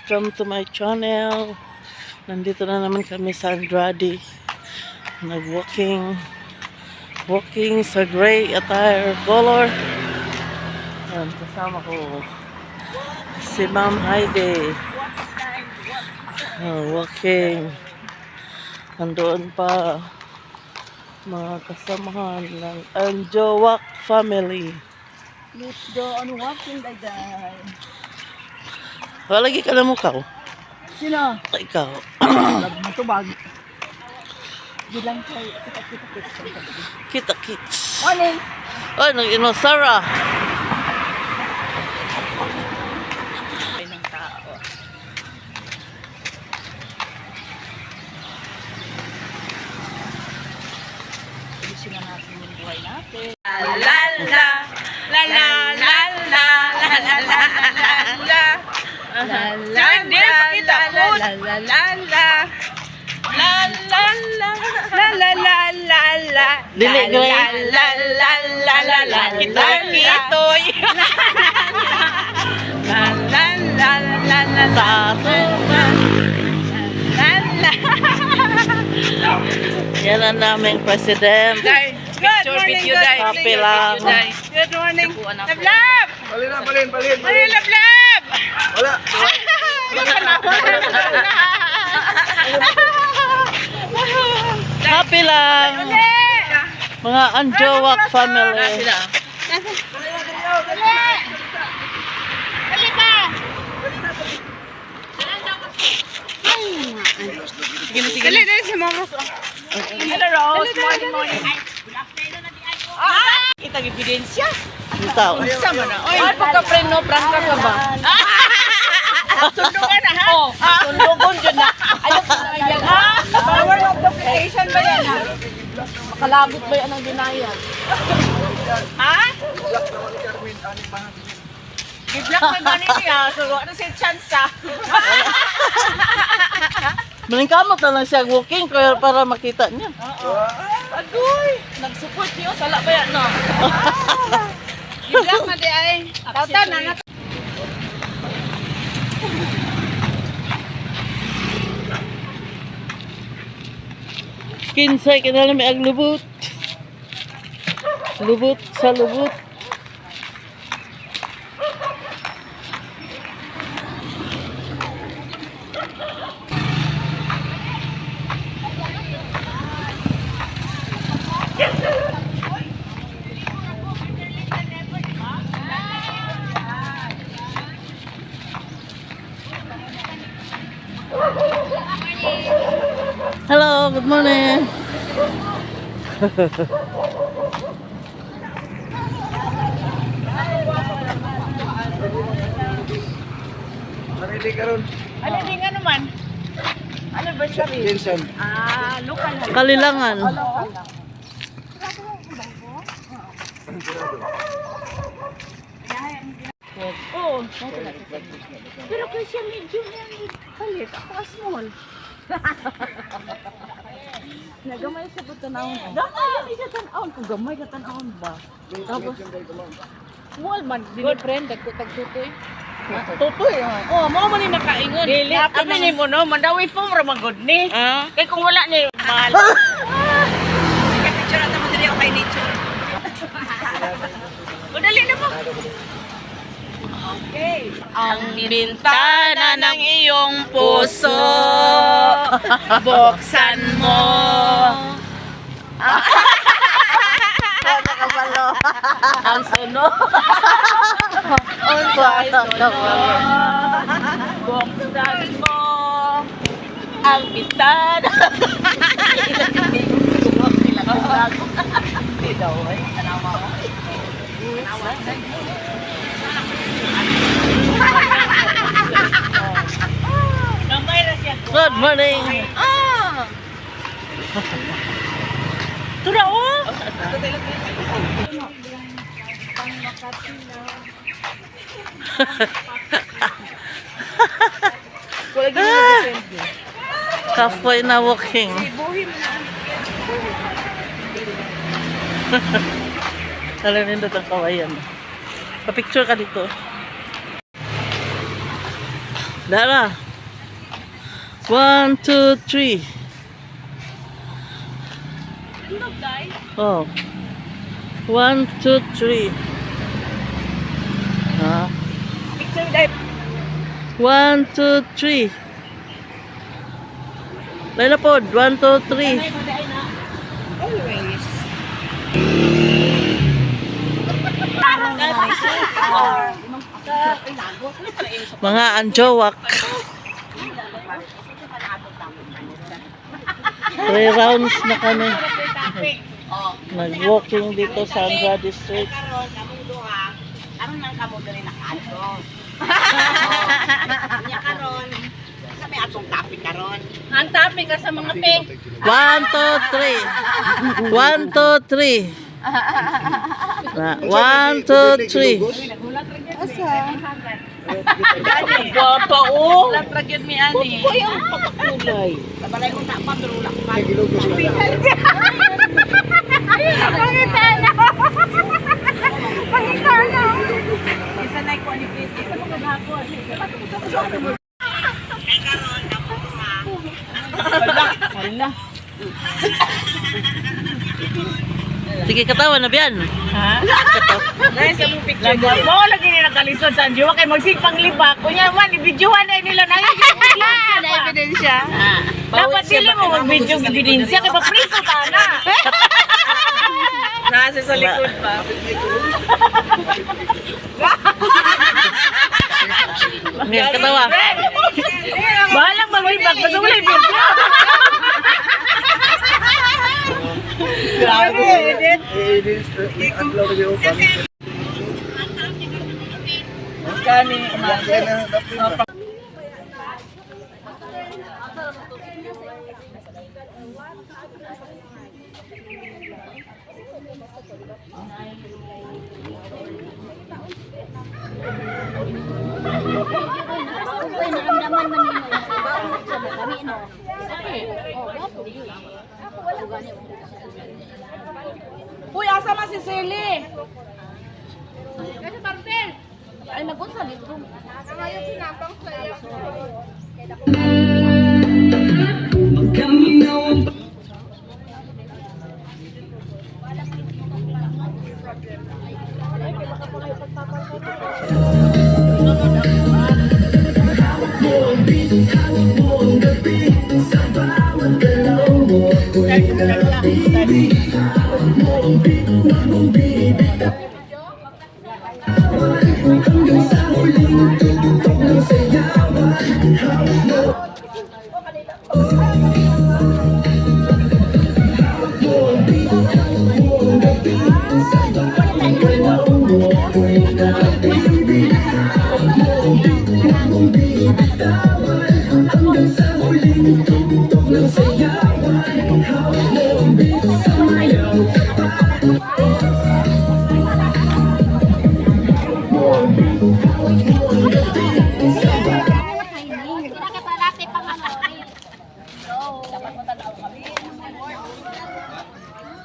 Welcome to my channel. Nandito na naman kami sa Andrade. Walking sa gray attire color. Ayan, kasama ko si Ma'am Heidi. Walking. Nandoon pa mga kasamahan ng Anjowak family. Let's go on walking, day. Wala lagi ka na mukha. Sino? Ikaw. Matubag. Bilang kayo. Kita kits. Morning! Oh, nag-ino, Sarah. Ay, ng tao. Ayusin na natin yung buhay natin. La la la la la la la la la la la. Hindi na pakita po. La la la la la la la la la la la. Dili, Gray. La la la la la. Kita kitoy. La la la la la Sa ato. la la. Yan ang naming president. Good morning, good Happy lang. Good morning. Lablab! Balin. Ay, lablab! Wala. Happy lang. Mga Anjowak family. Dali pa! Dali si Mama. Hello, Rose. Morning. Kita ebidensya. Ito. Sama na. Oy, pagka-friend no, prank ka ba? Sundugan na ha? Oo. Sundugan dyan na. Ayok na yan. Power of duplication ba yan ha? Makalabot ba yan ang dinayan? Ha? Giblock may ba niya? So, ano siya chance ha? Malingkamot na lang siya walking para makita niya. Agoy! Nag-support niyo. Sala ba yan no? Giblock na di ay. Tautan na. Kinsay kinala may ag lubot. Lubot sa lubot. Hello, good morning. Narili ka ron. Ano din nga naman? Anniversary. Jensen. Local na. Kalilangan. Oo. Pero kasi medyo yan palit. Ako small. Nagamay sa butanawon. Gamay ka tan-aon. Kung gamay ka tan-aon ba? Tapos, small man. Dili friend, dagko-tagtutoy. Tutoy. Oh, mo man ni nakaingon. Dili. Kami ni mo no, mandawi po ramagod ni. Kay kung wala ni mahal. Kay picture ata mo dili ako kay nature. Dali na mo. Okay. Ang bintana ng iyong puso, buksan mo. Ang suno. Unsay suno. Buksan mo. Ang bintana. Hindi daw eh. Tanawa mo. Good morning. Tura oh. Halfway na walking. Alam nindot ang kawayan. Pa-picture ka dito. Dara. 1, 2, 3. Oh. 1, 2, 3. Ah. Picture dahil. 1, 2, 3. Laila pod. 1, 2, 3. Always. Mga anjowak. 3 rounds na kami. Nag-walking dito sa Andrade Street. Karon man kamo diri nakaadto. Nya karon sa may atong topic karon. Ang topic ka sa mga pe. 1, 2, 3. 1, 2, 3. 1, 2, 3. Papa o. Lang ra gyud mi ani. Ko yung pagkulay. Tabalay ko ta pa pero wala ko. Pangitana. Pangitana. Isa na ko ni Pete. Sa mga gahapon. Hala. Sige, katawa na biyan. Ha? Nice ang picture. Mo lagi ni nakalisod sa Anjo kay magsipang libak. Kunya man i-videohan na nila na ebidensya. Dapat sila mo mag-video ebidensya kay papriso ta na. Nasa sa likod pa. Ngayon, katawa. Bahalang mag-libak, basta wala video. Grabe, edit. I-upload niyo pa. Kani, Uy, asa man si Sally? Kasi Marcel. Ay, nagunsa dito. Nakakayo sinapang sa'yo.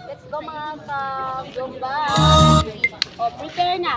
Let's go mga ka-gumba. O, prepare na.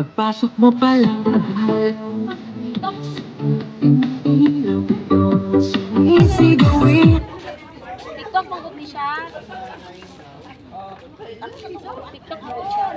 Pagpasok mo pa lang, easy going. TikTok mangkot ni siya. TikTok mangkot siya.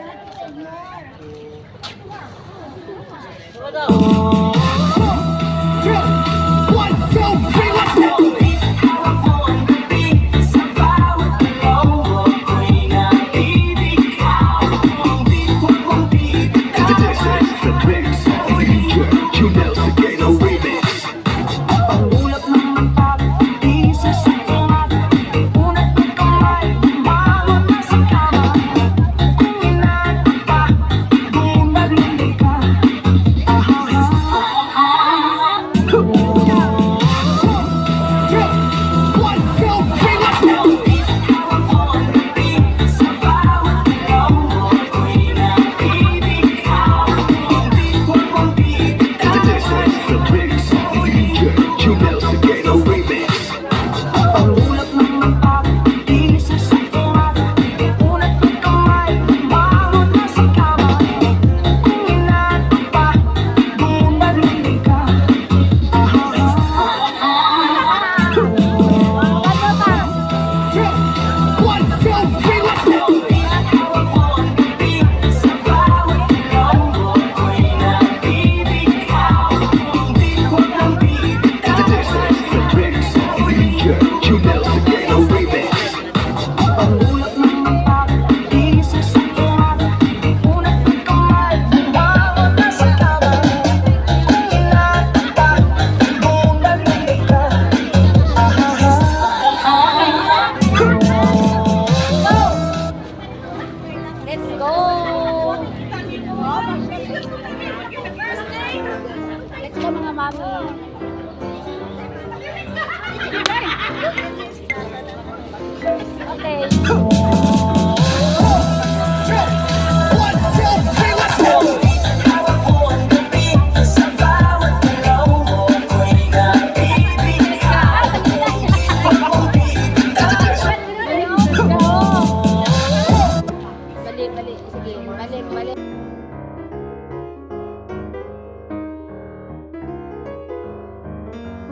Let's go! Let's go mga mami.